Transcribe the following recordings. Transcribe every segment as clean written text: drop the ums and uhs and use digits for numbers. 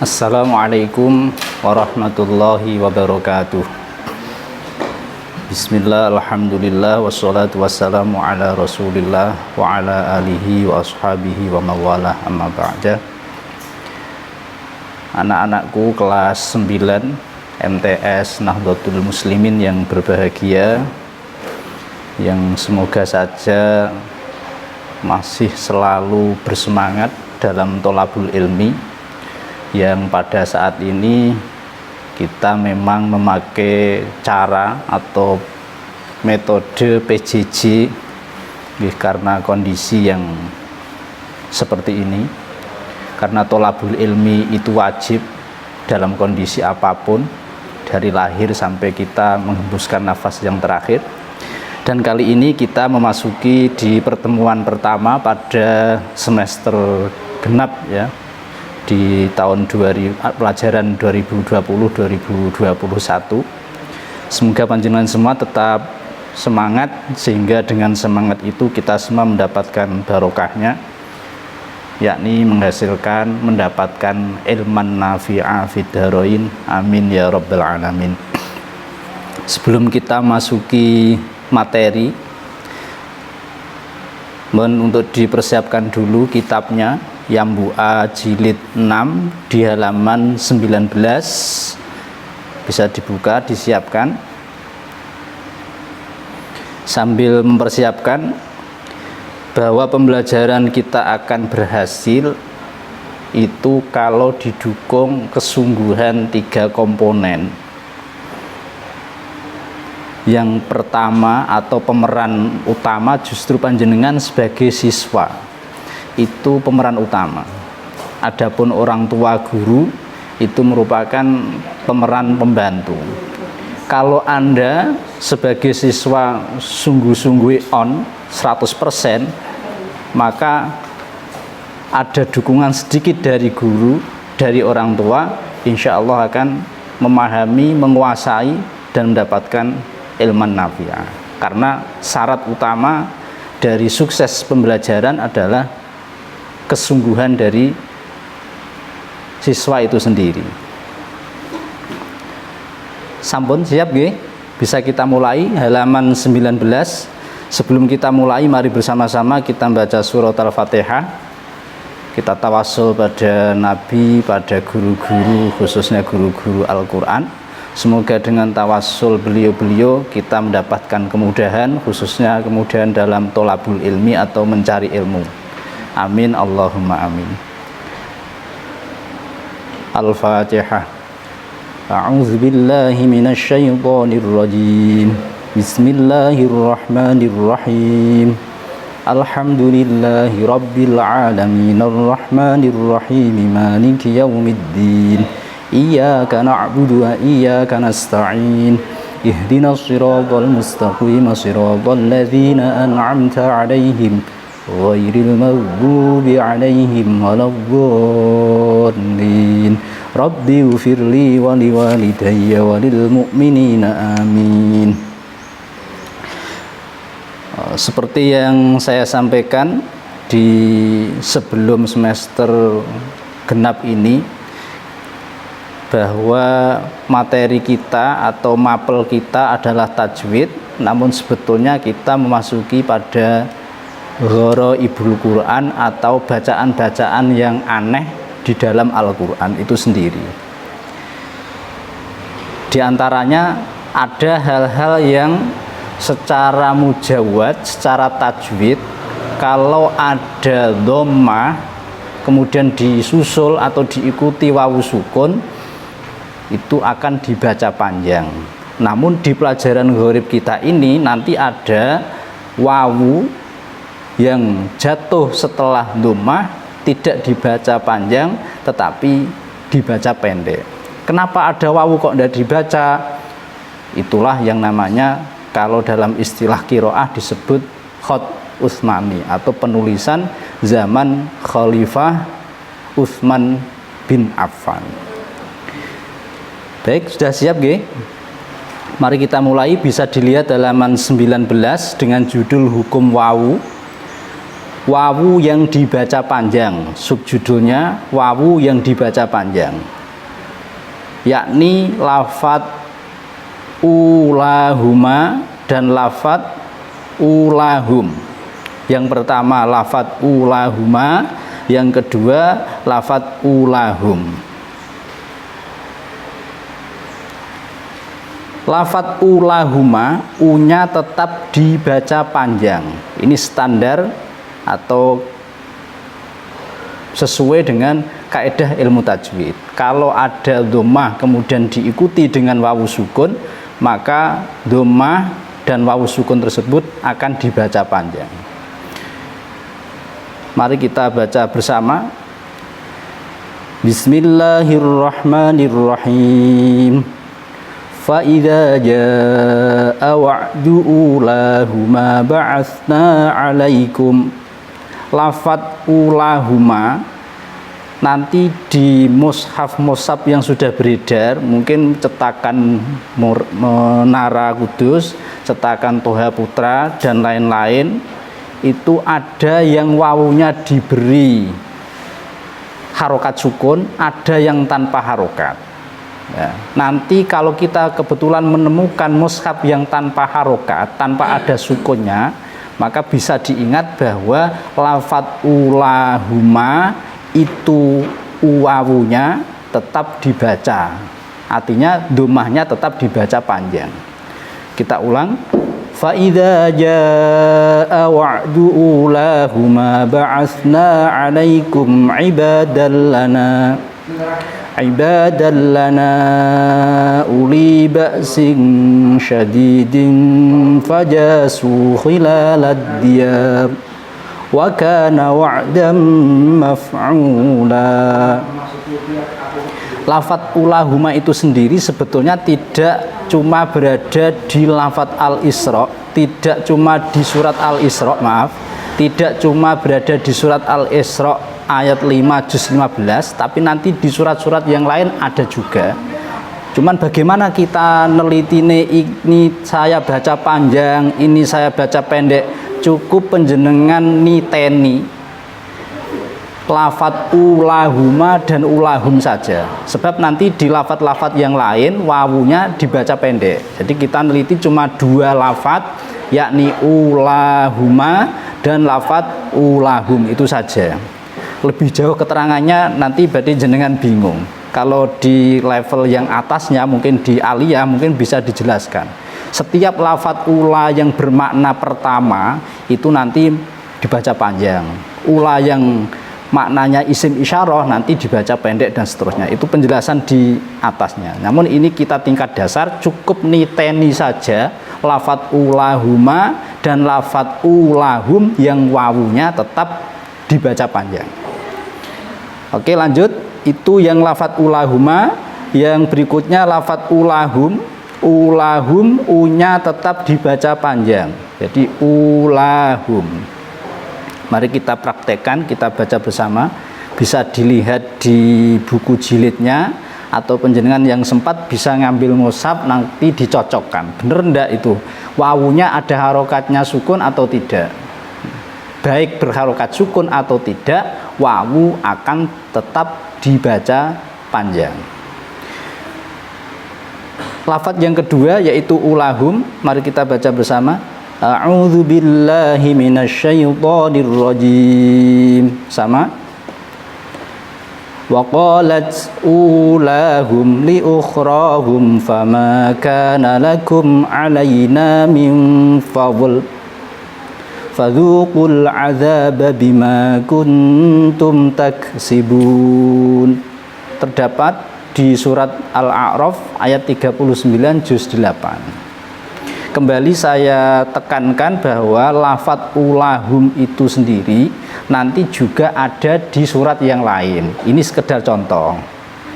Assalamualaikum warahmatullahi wabarakatuh. Bismillah, alhamdulillah, wassalatu wassalamu ala rasulillah wa ala alihi wa ashabihi wa mawalah, amma ba'da. Anak-anakku kelas 9 MTS Nahdlatul Muslimin yang berbahagia, yang semoga saja masih selalu bersemangat dalam tholabul ilmi, yang pada saat ini kita memang memakai cara atau metode PJJ karena kondisi yang seperti ini, karena tholabul ilmi itu wajib dalam kondisi apapun dari lahir sampai kita menghembuskan nafas yang terakhir. Dan kali ini kita memasuki di pertemuan pertama pada semester genap ya, di tahun pelajaran 2020-2021. Semoga panjenengan semua tetap semangat, sehingga dengan semangat itu kita semua mendapatkan barokahnya, yakni mendapatkan ilman nafi'a fid dharain. Amin ya rabbal alamin. Sebelum kita masuki materi, untuk dipersiapkan dulu kitabnya, Yambu'a jilid 6 di halaman 19, bisa dibuka, disiapkan sambil mempersiapkan bahwa pembelajaran kita akan berhasil itu kalau didukung kesungguhan 3 komponen. Yang pertama atau pemeran utama justru panjenengan sebagai siswa, itu pemeran utama. Adapun orang tua guru itu merupakan pemeran pembantu. Kalau Anda sebagai siswa sungguh-sungguh on 100%, maka ada dukungan sedikit dari guru, dari orang tua, insya Allah akan memahami, menguasai, dan mendapatkan ilman nafi'ah. Karena syarat utama dari sukses pembelajaran adalah kesungguhan dari siswa itu sendiri. Sampun siap nggih? Bisa kita mulai halaman 19. Sebelum kita mulai, mari bersama-sama kita membaca surat Al-Fatihah. Kita tawassul pada Nabi, pada guru-guru, khususnya guru-guru Al-Quran. Semoga dengan tawassul beliau-beliau kita mendapatkan kemudahan, khususnya kemudahan dalam tholabul ilmi atau mencari ilmu. Amin, Allahumma amin. Al-Fatihah. A'udzu billahi minasy syaithanir rajim. Bismillahirrahmanirrahim. Alhamdulillahi rabbil alamin, arrahmanir rahim, maliki yaumiddin. Iyyaka na'budu wa iyyaka nasta'in. Ihdinas siratal mustaqim, siratal ladzina an'amta 'alaihim ghairil maghdubi 'alaihim waladdallin. Rabbi ighfirli wa liwalidayya wa lil mu'minina amin. Seperti yang saya sampaikan di sebelum semester genap ini, bahwa materi kita atau mapel kita adalah tajwid, namun sebetulnya kita memasuki pada gharaibul Quran atau bacaan-bacaan yang aneh di dalam Al-Quran itu sendiri. Di antaranya ada hal-hal yang secara mujawad, secara tajwid, kalau ada dhammah kemudian disusul atau diikuti wawu sukun, itu akan dibaca panjang. Namun di pelajaran gharib kita ini nanti ada wawu yang jatuh setelah dhammah, tidak dibaca panjang tetapi dibaca pendek. Kenapa ada wawu kok tidak dibaca? Itulah yang namanya kalau dalam istilah qiraah disebut khat Utsmani atau penulisan zaman Khalifah Utsman bin Affan. Baik, sudah siap nggih? Mari kita mulai. Bisa dilihat halaman 19 dengan judul hukum wawu. wawu yang dibaca panjang. Subjudulnya wawu yang dibaca panjang, yakni lafadz ulahuma dan lafadz ulahum. Yang pertama lafadz ulahuma, yang kedua lafadz ulahum. Lafadz ulahuma, u-nya tetap dibaca panjang. Ini standar atau sesuai dengan kaidah ilmu tajwid. Kalau ada dhammah kemudian diikuti dengan wawu sukun, maka dhammah dan wawu sukun tersebut akan dibaca panjang. Mari kita baca bersama. Bismillahirrahmanirrahim. فَإِذَا جَاءَ وَعْدُ أُولَاهُمَا بَعَثْنَا عَلَيْكُمْ. Lafadz ulahuma nanti di mushaf yang sudah beredar, mungkin cetakan Menara Kudus, cetakan Toha Putra dan lain-lain, itu ada yang wawunya diberi harokat sukun, ada yang tanpa harokat. Ya, nanti kalau kita kebetulan menemukan mushaf yang tanpa harokat, tanpa ada sukunnya, maka bisa diingat bahwa lafadz ulahuma itu wawunya tetap dibaca, artinya dhammahnya tetap dibaca panjang. Kita ulang. فَإِذَا جَاءَ وَعْدُ أُولَاهُمَا بَعَثْنَا عَلَيْكُمْ عبادا لنا أولي بأس شديد فجاسوا خلال الديار وكان وعدا مفعولا. Lafadz ulahuma itu sendiri sebetulnya tidak cuma berada di lafadz Al-Isra, tidak cuma di surat Al-Isra, tidak cuma berada di surat Al-Isra ayat 5 juz 15, tapi nanti di surat-surat yang lain ada juga. Cuman bagaimana kita nelitine, ini saya baca panjang, ini saya baca pendek. Cukup penjenengan niteni lafadz ulahuma dan ulahum saja, sebab nanti di lafadz-lafadz yang lain wawunya dibaca pendek. Jadi kita neliti cuma dua lafadz, yakni ulahuma dan lafadz ulahum, itu saja. Lebih jauh keterangannya nanti berarti jenengan bingung. Kalau di level yang atasnya, mungkin di aliyah, mungkin bisa dijelaskan. Setiap lafadz ula yang bermakna pertama itu nanti dibaca panjang. Ula yang maknanya isim isyarah nanti dibaca pendek dan seterusnya. Itu penjelasan di atasnya. Namun ini kita tingkat dasar, cukup niteni saja lafadz ulahuma dan lafadz ulahum yang wawunya tetap dibaca panjang. Oke, lanjut. Itu yang lafadz ulahuma. Yang berikutnya lafadz ulahum. Ulahum, u-nya tetap dibaca panjang. Jadi ulahum. Mari kita praktekkan, kita baca bersama. Bisa dilihat di buku jilidnya, atau penjenengan yang sempat bisa ngambil mushaf nanti dicocokkan. Bener enggak itu? Wawunya ada harokatnya sukun atau tidak? Baik berharokat sukun atau tidak, wawu akan tetap dibaca panjang. Lafadz yang kedua yaitu ulahum. Mari kita baca bersama. A'udzu billahi minasyaitonir rajim. Sama. Wa qalat ulahum li ukhrahum fama kana lakum alaina min fadl fadzuqul adzaba bima kuntum taksibun. Terdapat di surat Al-A'raf ayat 39 juz 8. Kembali saya tekankan bahwa lafadz ulahum itu sendiri nanti juga ada di surat yang lain. Ini sekedar contoh.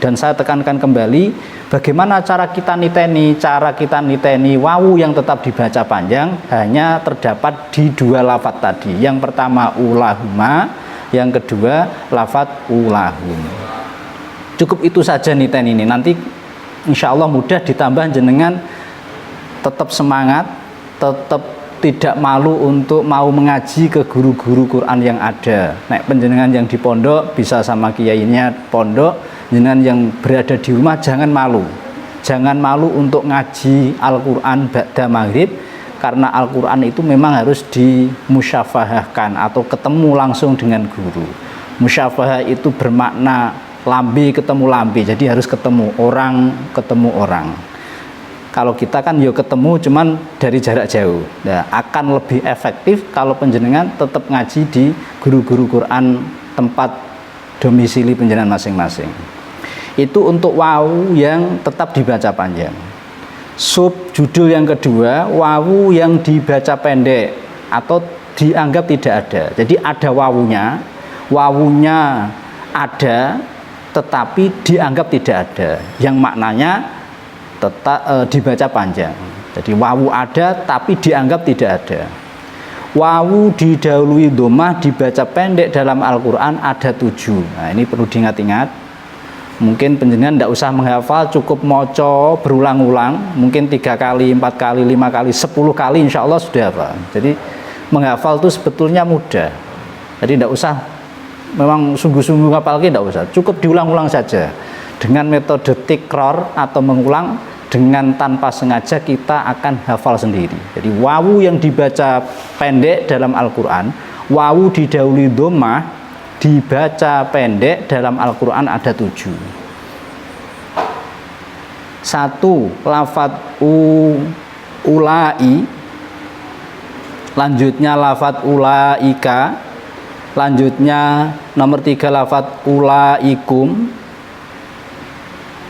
Dan saya tekankan kembali, bagaimana cara kita niteni? Cara kita niteni wawu yang tetap dibaca panjang hanya terdapat di dua lafadz tadi. Yang pertama ulahuma, yang kedua lafadz ulahum. Cukup itu saja niteni ini. Nanti insya Allah mudah, ditambah jenengan tetap semangat, tetap tidak malu untuk mau mengaji ke guru-guru Quran yang ada. Nek penjenengan yang di pondok bisa sama kiainya pondok, jenengan yang berada di rumah jangan malu. Jangan malu untuk ngaji Al-Quran ba'da maghrib, karena Al-Quran itu memang harus dimusyafahahkan atau ketemu langsung dengan guru. Musyafahah itu bermakna lambe ketemu lambe, jadi harus ketemu orang. Kalau kita kan yo ketemu cuman dari jarak jauh. Nah, akan lebih efektif kalau penjenengan tetap ngaji di guru-guru Quran tempat domisili penjenengan masing-masing. Itu untuk wawu yang tetap dibaca panjang. Subjudul yang kedua, wawu yang dibaca pendek atau dianggap tidak ada. Jadi ada wawunya ada tetapi dianggap tidak ada, yang maknanya tetap dibaca panjang. Jadi wawu ada tapi dianggap tidak ada. Wawu didahului dhammah dibaca pendek dalam Al-Quran ada 7. Nah, ini perlu diingat-ingat. Mungkin penjenengan tidak usah menghafal, cukup moco berulang-ulang, mungkin 3 kali, 4 kali, 5 kali, 10 kali insya Allah sudah hafal. Jadi menghafal itu sebetulnya mudah. Jadi tidak usah memang sungguh-sungguh ngapalke, tidak usah, cukup diulang-ulang saja. Dengan metode tikror atau mengulang, dengan tanpa sengaja kita akan hafal sendiri. Jadi wawu yang dibaca pendek dalam Al-Quran, wawu didahului dhammah dibaca pendek dalam Al-Quran ada 7. 1. Lafadz ulai, lanjutnya lafadz ulaika, lanjutnya nomor 3 lafadz ulaikum,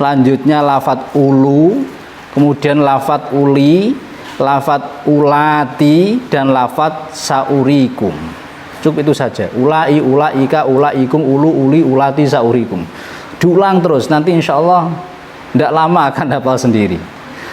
lanjutnya lafadz ulu, kemudian lafadz uli, lafadz ulati, dan lafadz saurikum. Cukup itu saja. Ulai, ulaika, ulaikum, ulu, uli, ulati, saurikum. Diulang terus, nanti insya Allah tidak lama akan hafal sendiri.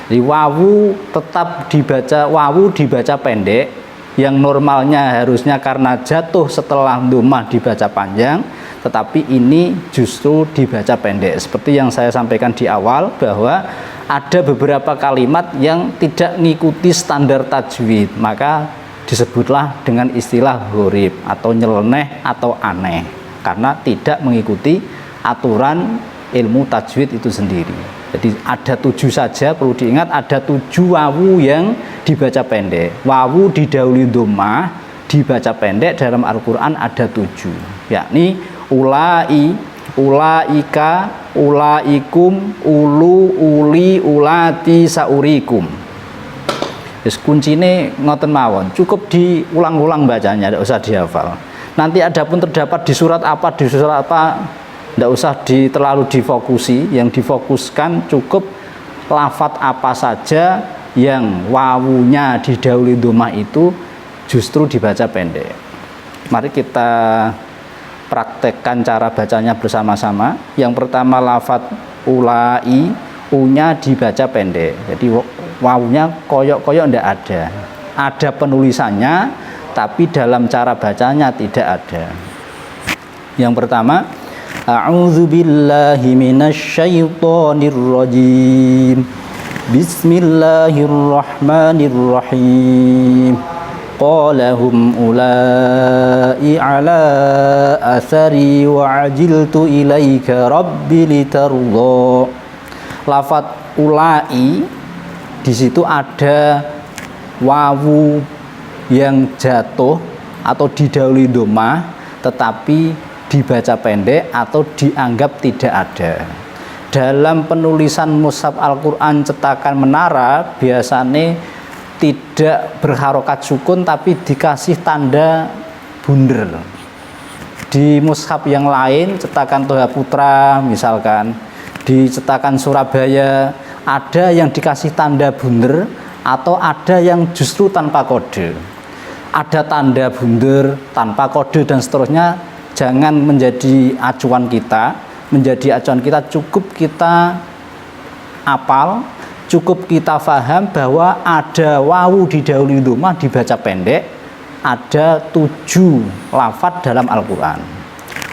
Jadi wawu tetap dibaca, wawu dibaca pendek, yang normalnya harusnya karena jatuh setelah dhammah dibaca panjang, tetapi ini justru dibaca pendek. Seperti yang saya sampaikan di awal, bahwa ada beberapa kalimat yang tidak mengikuti standar tajwid, maka disebutlah dengan istilah gharib atau nyeleneh atau aneh, karena tidak mengikuti aturan ilmu tajwid itu sendiri. Jadi ada 7 saja, perlu diingat ada 7 wawu yang dibaca pendek. Wawu didahului dhammah dibaca pendek dalam Al-Quran ada 7, yakni ulai, ulaika, ulaikum, ulu, uli, ulati, saurikum. Terus kuncinya ngoten mawon, cukup diulang-ulang bacanya, tidak usah dihafal. Nanti adapun terdapat di surat apa, tidak usah terlalu difokusi. Yang difokuskan cukup lafadz apa saja yang wawunya didahului dhammah itu justru dibaca pendek. Mari kita praktekkan cara bacanya bersama-sama. Yang pertama lafadz ulai, u-nya dibaca pendek. Jadi wawunya koyok-koyok tidak ada. Ada penulisannya, tapi dalam cara bacanya tidak ada. Yang pertama, a'udzu billahi minasyaitonir rajim. Bismillahirrahmanirrahim. Qala hum ulai ala athari wa ajiltu ilaika rabbi litardha. Lafadz ulai di situ ada wawu yang jatuh atau didahului dhammah tetapi dibaca pendek atau dianggap tidak ada. Dalam penulisan mushaf Al-Quran cetakan Menara biasanya tidak berharokat sukun tapi dikasih tanda bunder. Di mushaf yang lain cetakan Toha Putra misalkan, di cetakan Surabaya ada yang dikasih tanda bunder atau ada yang justru tanpa kode. Ada tanda bunder, tanpa kode dan seterusnya, jangan menjadi acuan kita. Menjadi acuan kita cukup kita apal, cukup kita faham bahwa ada wawu didahului dhammah dibaca pendek, ada 7 lafadz dalam Al-Quran.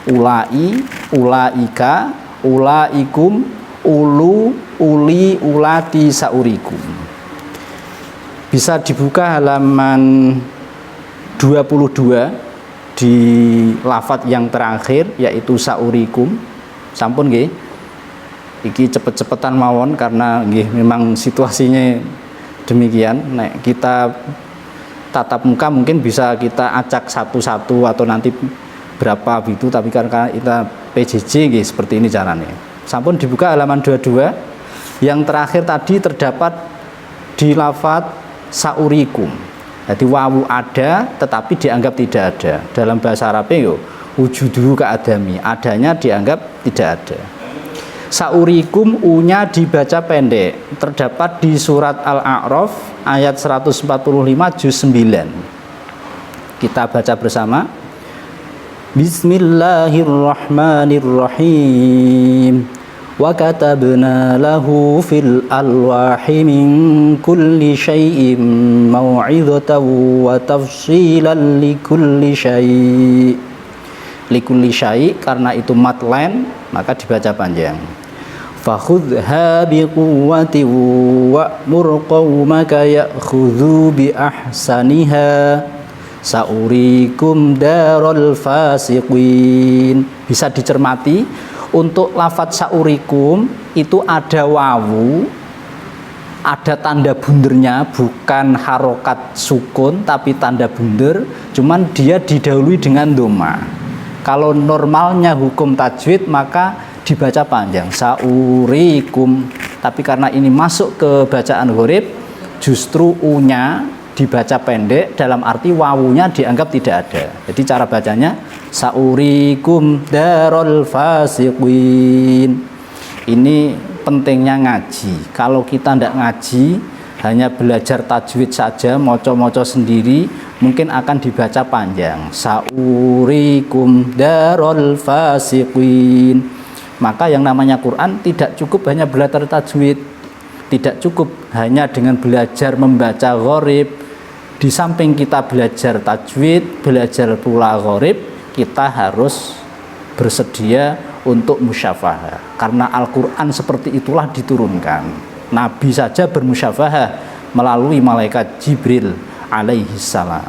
Ulai, ulaika, ulaikum, ulu, uli, ulati, saurikum. Bisa dibuka halaman 22 di lafadz yang terakhir yaitu saurikum. Sampun nggih. Iki cepet-cepetan mawon karena nggih memang situasinya demikian. Nek kita tatap muka mungkin bisa kita acak satu-satu atau nanti berapa gitu, tapi karena kita PJJ nggih seperti ini caranya. Sampun dibuka halaman 22. Yang terakhir tadi terdapat di lafadz saurikum. Jadi wawu ada tetapi dianggap tidak ada. Dalam bahasa Arab yo wujuduhu ka'adami, adanya dianggap tidak ada. Saurikum u-nya dibaca pendek. Terdapat di surat Al-A'raf ayat 145 juz 9. Kita baca bersama. Bismillahirrahmanirrahim. Wa katabna lahu fil alwahi min kulli syai'in mau'izatan wa tafsilan likulli syai'. Likulli syai' karena itu matlen maka dibaca panjang. Fakhudha biquwwati wa'mur qaumaka ya'khudhu bi ahsaniha saurikum darul fasiqin. Bisa dicermati untuk lafadz saurikum itu ada wawu, ada tanda bundernya, bukan harokat sukun tapi tanda bunder, cuman dia didahului dengan doma. Kalau normalnya hukum tajwid maka dibaca panjang saurikum, tapi karena ini masuk ke bacaan gharib justru u-nya dibaca pendek, dalam arti wawunya dianggap tidak ada. Jadi cara bacanya saurikum darul fasiqin. Ini pentingnya ngaji. Kalau kita tidak ngaji, hanya belajar tajwid saja, moco-moco sendiri, mungkin akan dibaca panjang saurikum darul fasiqin. Maka yang namanya Quran tidak cukup hanya belajar tajwid, tidak cukup hanya dengan belajar membaca gharib. Di samping kita belajar tajwid, belajar pula gharib, kita harus bersedia untuk musyafahah. Karena Al-Quran seperti itulah diturunkan. Nabi saja bermusyafahah melalui malaikat Jibril alaihi salam.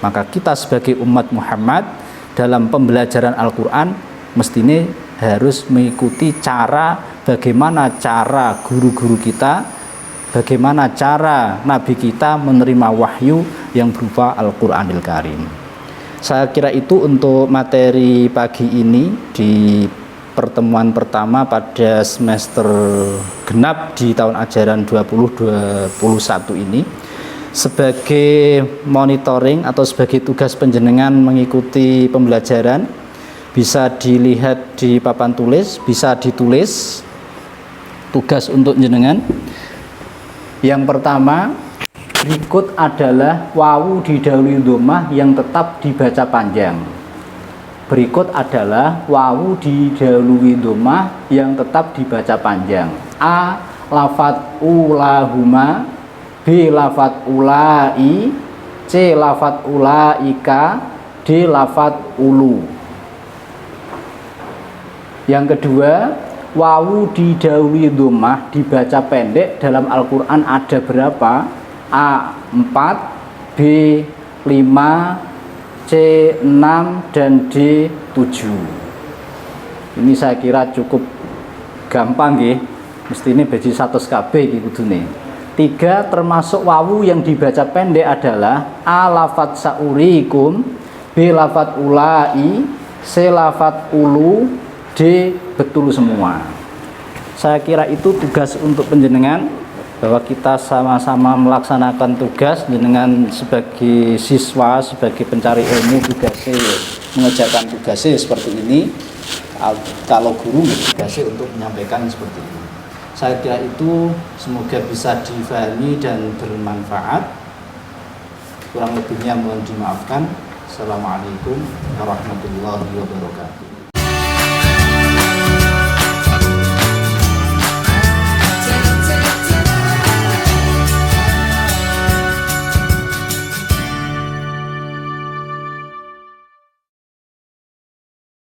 Maka kita sebagai umat Muhammad dalam pembelajaran Al-Quran mestinya harus mengikuti bagaimana cara guru-guru kita, bagaimana cara Nabi kita menerima wahyu yang berupa Al-Quranil Karim. Saya kira itu untuk materi pagi ini di pertemuan pertama pada semester genap di tahun ajaran 2021 ini. Sebagai monitoring atau sebagai tugas penjenengan mengikuti pembelajaran, bisa dilihat di papan tulis, bisa ditulis tugas untuk jenengan. Yang pertama, berikut adalah wawu didahului dhammah yang tetap dibaca panjang. Berikut adalah wawu didahului dhammah yang tetap dibaca panjang. A. Lafadz ulahuma, B. Lafadz ulai, C. Lafadz ulaika, D. Lafadz ulu. Yang kedua, wawu didahului dhammah dibaca pendek dalam Al-Quran ada berapa? A. 4, B. 5, C. 6, dan D. 7. Ini saya kira cukup gampang nggih. Mestine baji 100 KB iki kudune. 3 termasuk wawu yang dibaca pendek adalah A. Lafadz saurikum, B. Lafadz ulai, C. Lafadz ulu, D. betul semua. Saya kira itu tugas untuk penjenengan, bahwa kita sama-sama melaksanakan tugas. Jenengan sebagai siswa, sebagai pencari ilmu, tugasnya mengerjakan tugasnya seperti ini. Kalau guru tugasnya untuk menyampaikan seperti ini. Saya kira itu semoga bisa difahami dan bermanfaat. Kurang lebihnya mohon dimaafkan. Assalamualaikum warahmatullahi wabarakatuh.